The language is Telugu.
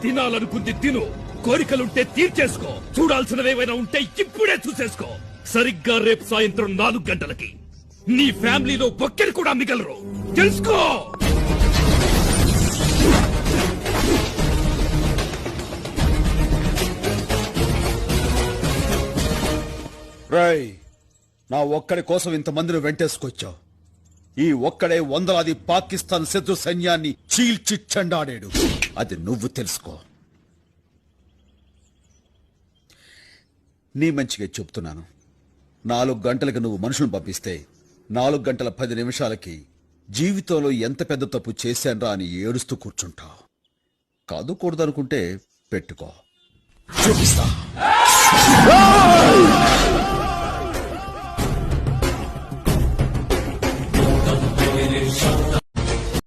తినాలనుకుంది తిను, కోరికలుంటే తీర్చేసుకో, చూడాల్సినవేవైనా ఉంటే ఇప్పుడే చూసేసుకో. సరిగ్గా రేపు సాయంత్రం 4 గంటలకి నీ ఫ్యామిలీలో ఒక్కరు కూడా మిగలరు, తెలుసుకో. రేయ్, నా ఒక్కడి కోసం ఇంతమందిని వెంటేసుకొచ్చావు. ఈ ఒక్కడే వందలాది పాకిస్తాన్ శత్రు సైన్యాన్ని చీల్చి చెండాడాడు. అది నువ్వు తెలుసుకో. నీ మంచిగా చెప్తున్నాను. 4 గంటలకు నువ్వు మనుషులను పంపిస్తే 4 గంటల 10 నిమిషాలకి జీవితంలో ఎంత పెద్ద తప్పు చేశాన్రా అని ఏడుస్తూ కూర్చుంటావు. కాదు కూడదనుకుంటే పెట్టుకో, చూపిస్తా.